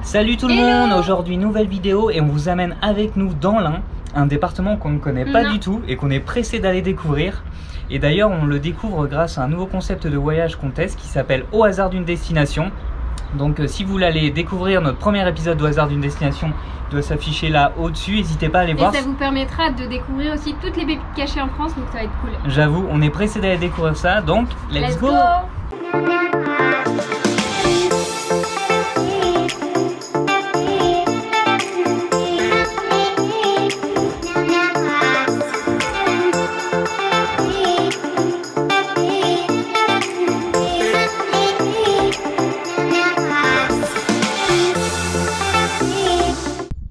Salut tout le monde, aujourd'hui nouvelle vidéo et on vous amène avec nous dans l'Ain, un département qu'on ne connaît pas du tout et qu'on est pressé d'aller découvrir. Et d'ailleurs on le découvre grâce à un nouveau concept de voyage qu'on teste qui s'appelle Au hasard d'une destination. Donc si vous voulez aller découvrir notre premier épisode Au hasard d'une destination, il doit s'afficher là au-dessus, n'hésitez pas à aller voir. Et ça vous permettra de découvrir aussi toutes les pépites cachées en France, donc ça va être cool. J'avoue, on est pressé d'aller découvrir ça, donc let's go.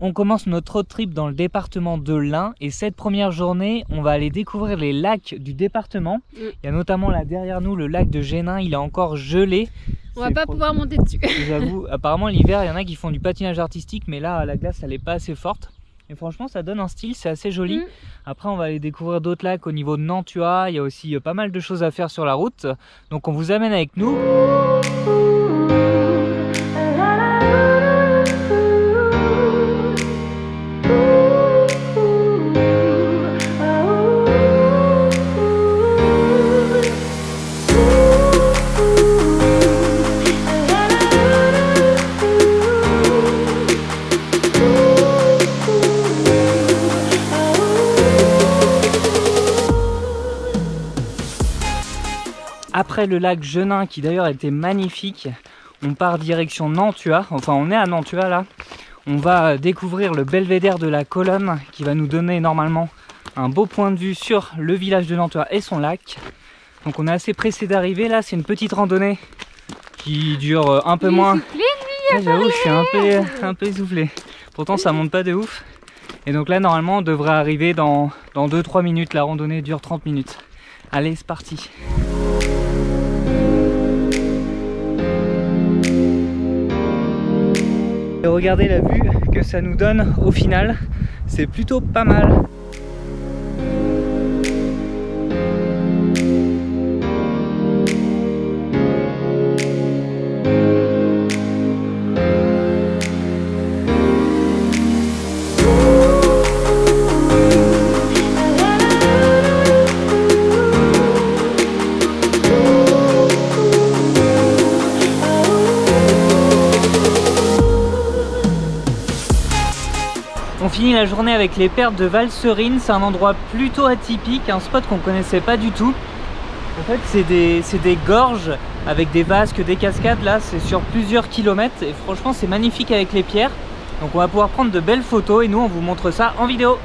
On commence notre road trip dans le département de l'Ain et cette première journée, on va aller découvrir les lacs du département. Il y a notamment là derrière nous le lac de Génin, il est encore gelé. On va pas pouvoir monter dessus. J'avoue, apparemment l'hiver, il y en a qui font du patinage artistique, mais là la glace elle est pas assez forte. Et franchement ça donne un style, c'est assez joli. Après on va aller découvrir d'autres lacs au niveau de Nantua, il y a aussi pas mal de choses à faire sur la route. Donc on vous amène avec nous. Après le lac Genin qui d'ailleurs était magnifique, on part direction Nantua, enfin on est à Nantua là. On va découvrir le belvédère de la Colonne qui va nous donner normalement un beau point de vue sur le village de Nantua et son lac. Donc on est assez pressé d'arriver là, c'est une petite randonnée qui dure un peu moins. J'avoue, je suis un peu essoufflé. Pourtant ça monte pas de ouf. Et donc là normalement on devrait arriver dans 2-3 minutes, la randonnée dure 30 minutes. Allez c'est parti. Et regardez la vue que ça nous donne au final, c'est plutôt pas mal. On finit la journée avec les pertes de Valserine, c'est un endroit plutôt atypique, un spot qu'on connaissait pas du tout. En fait c'est des gorges avec des vasques, des cascades, là c'est sur plusieurs kilomètres et franchement c'est magnifique avec les pierres. Donc on va pouvoir prendre de belles photos et nous on vous montre ça en vidéo.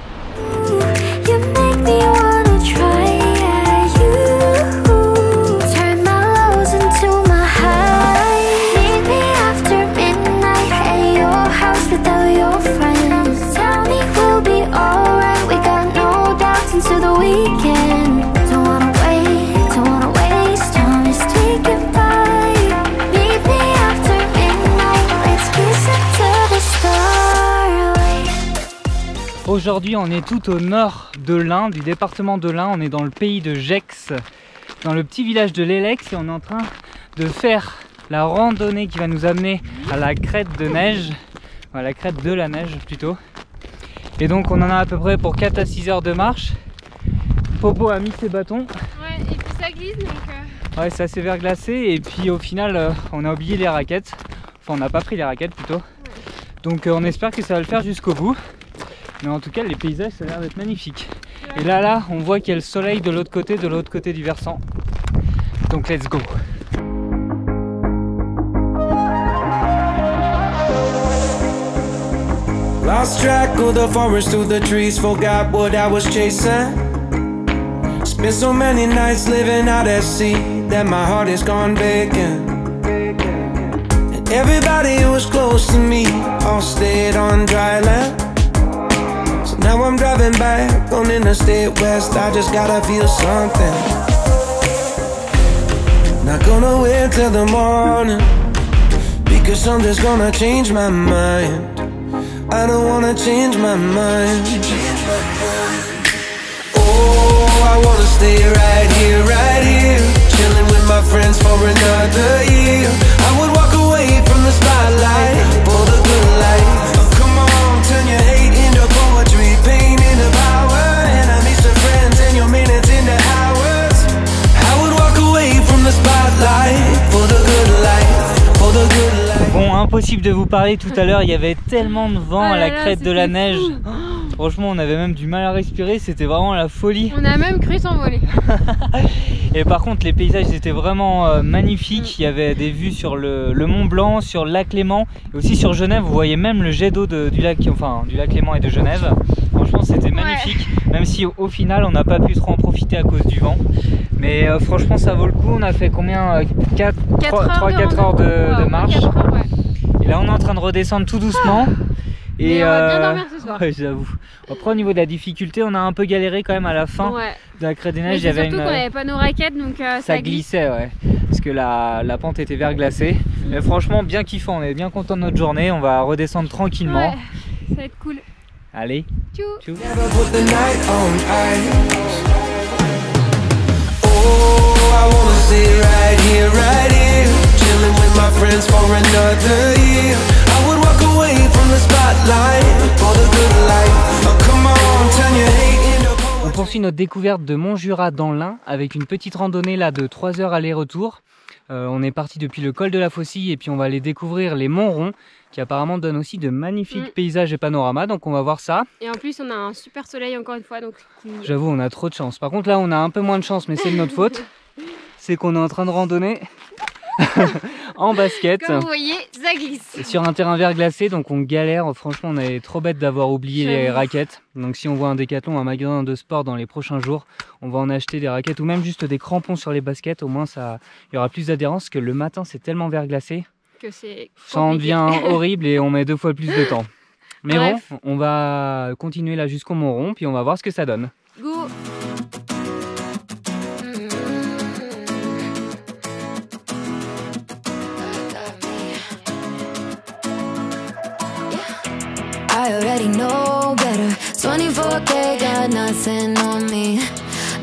Aujourd'hui on est tout au nord de l'Ain, du département de l'Ain, on est dans le pays de Gex, dans le petit village de l'Elex et on est en train de faire la randonnée qui va nous amener à la crête de neige, à la crête de la neige plutôt. Et donc on en a à peu près pour 4 à 6 heures de marche. Popo a mis ses bâtons. Ouais, et puis ça glisse donc... Ouais, c'est assez verglacé et puis au final on a oublié les raquettes, enfin on n'a pas pris les raquettes plutôt. Ouais. Donc on espère que ça va le faire jusqu'au bout. Mais en tout cas les paysages ça a l'air d'être magnifique. Et là on voit qu'il y a le soleil de l'autre côté du versant. Donc let's go. Lost track of the forest through the trees, forgot what I was chasing. Spent so many nights living out at sea that my heart is gone vacant. And everybody who was close to me all stayed on dry land. Now I'm driving back on Interstate West, I just gotta feel something. Not gonna wait till the morning, because something's gonna change my mind. I don't wanna change my mind. Oh, I wanna stay right here, chilling with my friends for another year. I would walk away from the spotlight for the good impossible de vous parler tout à l'heure, il y avait tellement de vent à la crête de la neige. Fou. Franchement, on avait même du mal à respirer, c'était vraiment la folie. On a même cru s'envoler. Et par contre, les paysages étaient vraiment magnifiques. Il y avait des vues sur le Mont Blanc, sur le lac Léman et aussi sur Genève. Vous voyez même le jet d'eau du lac Léman et de Genève. Franchement, c'était magnifique. Ouais. Même si au final, on n'a pas pu trop en profiter à cause du vent. Mais franchement, ça vaut le coup. On a fait combien 3-4 heures de marche. 4 heures, ouais. Et là, on est en train de redescendre tout doucement. Et on va bien dormir ce soir. Ouais, j'avoue. Après, au niveau de la difficulté, on a un peu galéré quand même à la fin de la crête des neiges. Surtout qu'on n'avait pas nos raquettes, donc ça glissait, ouais. Parce que la pente était verglacée. Mais franchement, bien kiffant. On est bien content de notre journée. On va redescendre tranquillement. Ouais, ça va être cool. Allez. Tchou. On poursuit notre découverte de Montjura dans l'Ain avec une petite randonnée là de 3 heures aller-retour. On est parti depuis le col de la Faucille et puis on va aller découvrir les Monts Ronds qui apparemment donnent aussi de magnifiques paysages et panoramas, donc on va voir ça. Et en plus on a un super soleil encore une fois, donc j'avoue on a trop de chance. Par contre là on a un peu moins de chance, mais c'est de notre faute. C'est qu'on est en train de randonner en basket. Comme vous voyez, ça glisse. Sur un terrain verglacé, donc on galère. Franchement, on est trop bête d'avoir oublié les raquettes. Donc si on voit un Décathlon, un magasin de sport dans les prochains jours, on va en acheter des raquettes ou même juste des crampons sur les baskets. Au moins, il y aura plus d'adhérence, que le matin, c'est tellement verglacé que ça en devient horrible et on met 2 fois plus de temps. Mais bref, bon, on va continuer là jusqu'au Mont Rond, puis on va voir ce que ça donne. Go! I already know better. 24K got nothing on me.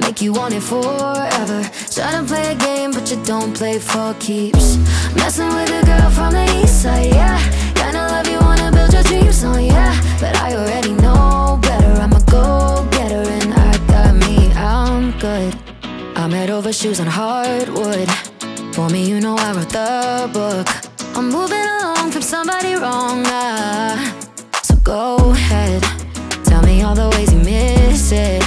Make you want it forever. Try to play a game, but you don't play for keeps. Messing with a girl from the east side, yeah. Kinda love you, wanna build your dreams on, yeah. But I already know better. I'm a go-getter and I got me, I'm good. I'm head over shoes on hardwood. For me, you know I wrote the book. I'm moving along from somebody wrong, go ahead, tell me all the ways you miss it.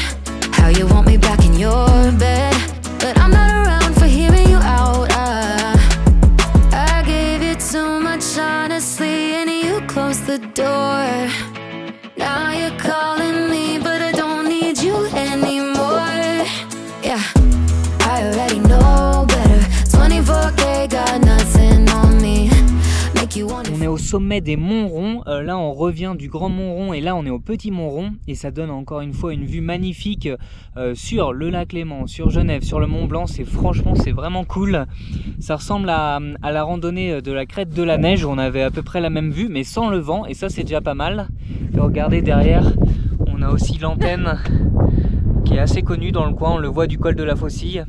How you want me back in your bed, but I'm not around for hearing you out. I gave you too much honestly and you closed the door. Now you're calling me but I don't need you anymore. Yeah, I already know better. 24K got nothing on me. On est au sommet des Monts Ronds, là on revient du Grand Mont Rond et là on est au Petit Mont Rond et ça donne encore une fois une vue magnifique sur le lac Léman, sur Genève, sur le Mont Blanc. Franchement c'est vraiment cool. Ça ressemble à la randonnée de la crête de la neige où on avait à peu près la même vue mais sans le vent et ça c'est déjà pas mal. Et regardez derrière, on a aussi l'antenne qui est assez connue dans le coin, on le voit du col de la Faucille.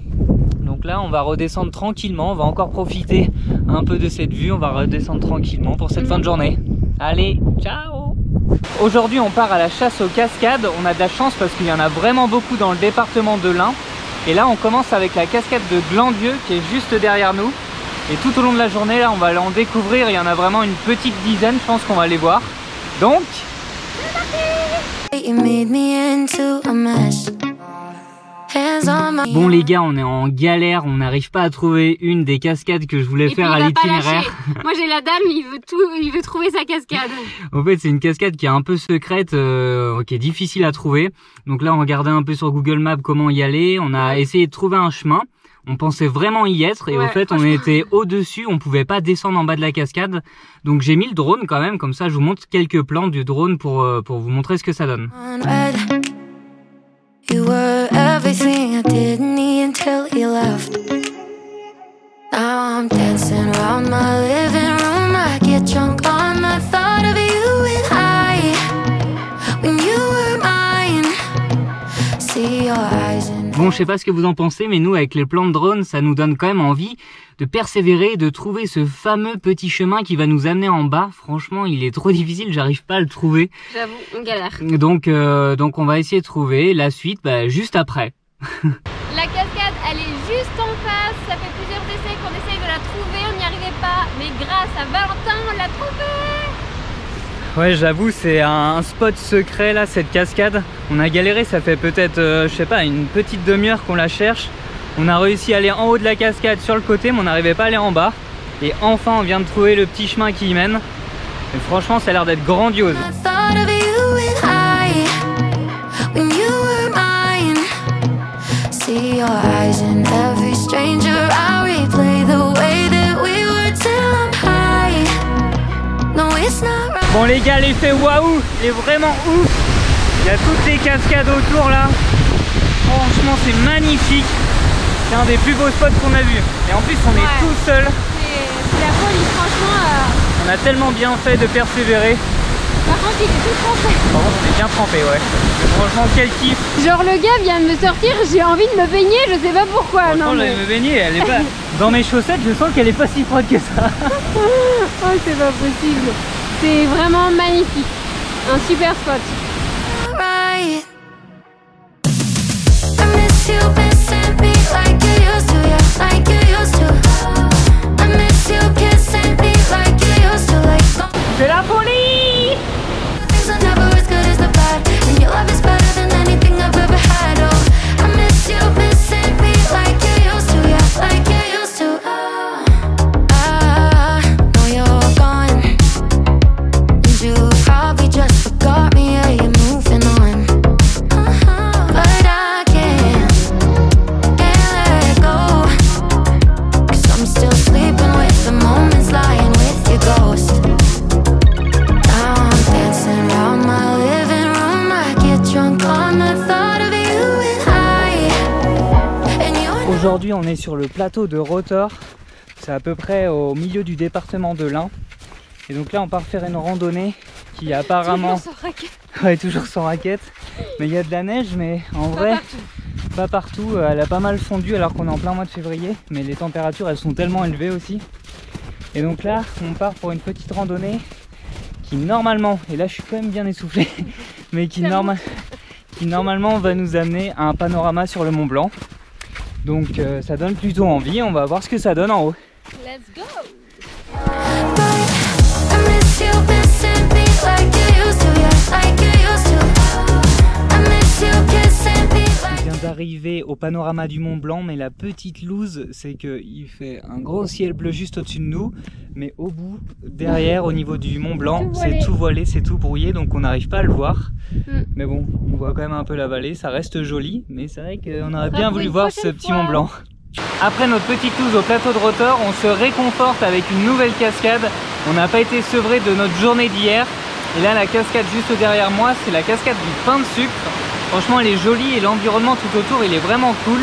Donc là on va redescendre tranquillement, on va encore profiter un peu de cette vue, on va redescendre tranquillement pour cette fin de journée. Allez, ciao! Aujourd'hui on part à la chasse aux cascades, on a de la chance parce qu'il y en a vraiment beaucoup dans le département de l'Ain. Et là on commence avec la cascade de Glandieu qui est juste derrière nous. Et tout au long de la journée là on va aller en découvrir, il y en a vraiment une petite dizaine, je pense qu'on va les voir. Donc... Bon les gars, on est en galère, on n'arrive pas à trouver une des cascades que je voulais faire à l'itinéraire. Moi j'ai la dalle, il veut trouver sa cascade. En fait c'est une cascade qui est un peu secrète, qui est difficile à trouver. Donc là on regardait un peu sur Google Maps comment y aller, on a essayé de trouver un chemin. On pensait vraiment y être et au fait on était au-dessus, on pouvait pas descendre en bas de la cascade. Donc j'ai mis le drone quand même, comme ça je vous montre quelques plans du drone pour vous montrer ce que ça donne. You were everything I didn't need until you left. Now I'm dancing around my living room. I get drunk on the thought of you and I. When you were mine. See your eyes in... Bon, je sais pas ce que vous en pensez, mais nous, avec les plans de drone, ça nous donne quand même envie de persévérer, de trouver ce fameux petit chemin qui va nous amener en bas. Franchement, il est trop difficile, j'arrive pas à le trouver. J'avoue, on galère. Donc on va essayer de trouver la suite juste après. La cascade, elle est juste en face. Ça fait plusieurs essais qu'on essaye de la trouver, on n'y arrivait pas. Mais grâce à Valentin, on l'a trouvé. Ouais, j'avoue, c'est un spot secret là, cette cascade. On a galéré, ça fait peut-être, je sais pas, une petite demi-heure qu'on la cherche. On a réussi à aller en haut de la cascade sur le côté, mais on n'arrivait pas à aller en bas. Et enfin, on vient de trouver le petit chemin qui y mène. Et franchement, ça a l'air d'être grandiose. Bon les gars, l'effet waouh est vraiment ouf. Il y a toutes les cascades autour là. Franchement, c'est magnifique. C'est un des plus beaux spots qu'on a vu. Et en plus, on est tout seul. C'est la folie, franchement. On a tellement bien fait de persévérer. Par contre, il est tout trempé. Par contre, on est bien trempé, ouais. Mais franchement, quel kiff. Genre, le gars vient de me sortir, j'ai envie de me baigner, je sais pas pourquoi. Franchement, Non, j'allais me baigner, elle est pas... Dans mes chaussettes, je sens qu'elle est pas si froide que ça. Oh, c'est pas possible. C'est vraiment magnifique. Un super spot. C'est la folie! Aujourd'hui, on est sur le plateau de Rotor. C'est à peu près au milieu du département de l'Ain. Et donc là, on part faire une randonnée qui apparemment... Toujours sans raquette. Ouais, toujours sans raquette. Mais il y a de la neige, mais en vrai, pas partout. Elle a pas mal fondu alors qu'on est en plein mois de février. Mais les températures, elles sont tellement élevées aussi. Et donc là, on part pour une petite randonnée qui normalement, et là je suis quand même bien essoufflé, mais qui normalement va nous amener à un panorama sur le Mont Blanc. Donc ça donne plutôt envie, on va voir ce que ça donne en haut. Let's go! On vient d'arriver au panorama du Mont Blanc, mais la petite loose, c'est qu'il fait un gros ciel bleu juste au-dessus de nous, mais au bout, derrière, au niveau du Mont Blanc, c'est tout voilé, c'est tout brouillé, donc on n'arrive pas à le voir. Mais bon, on voit quand même un peu la vallée, ça reste joli, mais c'est vrai qu'on aurait bien voulu voir ce petit Mont Blanc. Après notre petite loose au plateau de Rotor, on se réconforte avec une nouvelle cascade. On n'a pas été sevré de notre journée d'hier. Et là, la cascade juste derrière moi, c'est la cascade du pain de sucre. Franchement, elle est jolie et l'environnement tout autour, il est vraiment cool.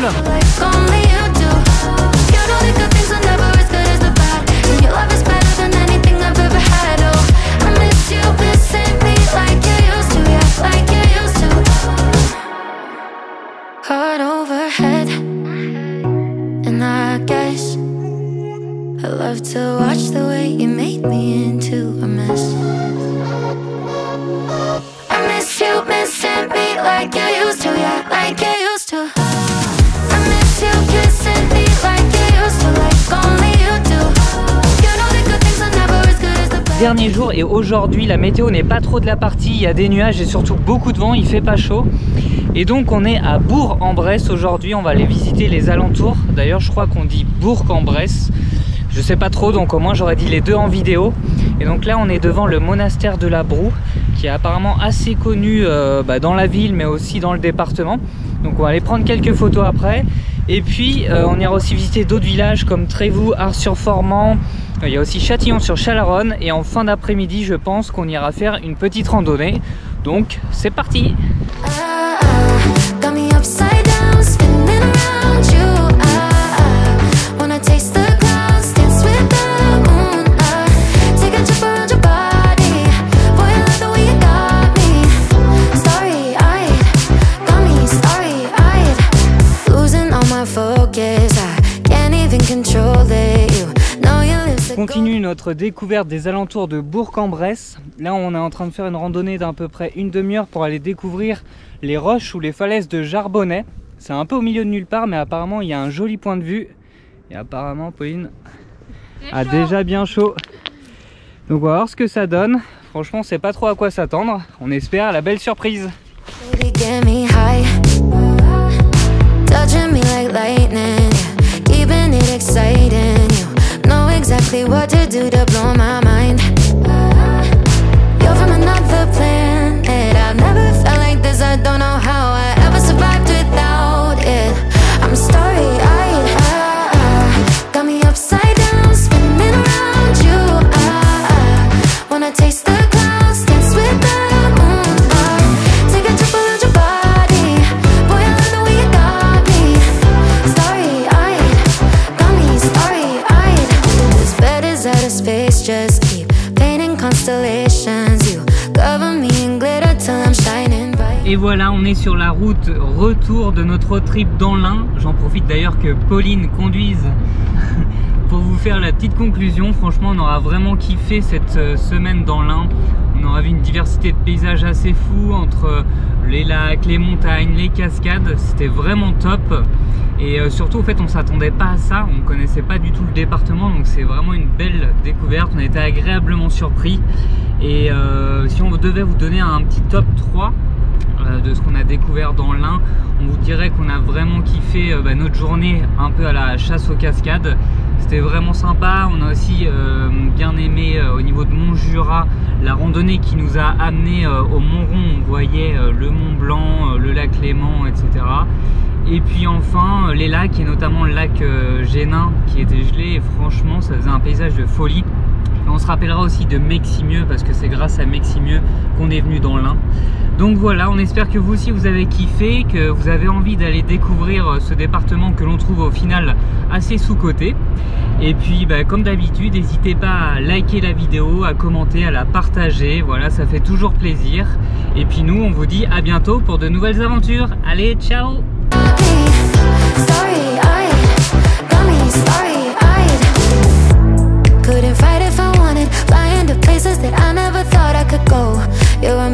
Heart overhead, and I guess I love to watch the way you made me into a mess. I miss you missing me like you used to, yeah, like you used to. I miss you kissing me like you used to, like only you do. You know the good things are never as good as the bad. Dernier jour et aujourd'hui la météo n'est pas trop de la partie, il y a des nuages et surtout beaucoup de vent, il fait pas chaud. Et donc on est à Bourg-en-Bresse aujourd'hui, on va aller visiter les alentours. D'ailleurs je crois qu'on dit Bourg-en-Bresse, je sais pas trop, donc au moins j'aurais dit les deux en vidéo. Et donc là on est devant le monastère de la Broue, qui est apparemment assez connu dans la ville mais aussi dans le département. Donc on va aller prendre quelques photos après. Et puis on ira aussi visiter d'autres villages comme Trévoux, Ars-sur-Formant. Il y a aussi Châtillon-sur-Chalaronne. Et en fin d'après-midi je pense qu'on ira faire une petite randonnée. Donc c'est parti! Got me upside down, spinning around you. Wanna taste the clouds, dance with the moon. Take a trip around your body. Boy, I love the way you got me. Starry-eyed, got me starry-eyed. Losing all my focus, I can't even control it. You know you live so. On continue notre découverte des alentours de Bourg-en-Bresse. Là on est en train de faire une randonnée d'à peu près une demi-heure pour aller découvrir les roches ou les falaises de Jarbonnet. C'est un peu au milieu de nulle part, mais apparemment il y a un joli point de vue. Et apparemment, Pauline, a déjà bien chaud. Donc on va voir ce que ça donne. Franchement, on sait pas trop à quoi s'attendre. On espère la belle surprise. Just keep painting constellations. You cover me in glitter till I'm shining bright. Et voilà, on est sur la route retour de notre road trip dans l'Ain. J'en profite d'ailleurs que Pauline conduise pour vous faire la petite conclusion. Franchement, on aura vraiment kiffé cette semaine dans l'Ain. On aura vu une diversité de paysages assez fous entre les lacs, les montagnes, les cascades. C'était vraiment top. Et surtout, en fait, on s'attendait pas à ça. On connaissait pas du tout le département. Donc c'est vraiment une belle découverte. On a été agréablement surpris. Et si on devait vous donner un petit top 3 de ce qu'on a découvert dans l'Ain, on vous dirait qu'on a vraiment kiffé notre journée un peu à la chasse aux cascades. C'était vraiment sympa. On a aussi bien aimé au niveau de Montjura la randonnée qui nous a amené au Mont-Rond. On voyait le Mont Blanc, le lac Léman, etc. Et puis enfin les lacs, et notamment le lac Génin qui était gelé, et franchement ça faisait un paysage de folie. Et on se rappellera aussi de Meximieux parce que c'est grâce à Meximieux qu'on est venu dans l'Ain. Donc voilà, on espère que vous aussi vous avez kiffé, que vous avez envie d'aller découvrir ce département que l'on trouve au final assez sous-coté. Et puis comme d'habitude, n'hésitez pas à liker la vidéo, à commenter, à la partager, voilà, ça fait toujours plaisir. Et puis nous on vous dit à bientôt pour de nouvelles aventures. Allez, ciao! Couldn't fight if I wanted, flying to places that I never thought I could go. You're a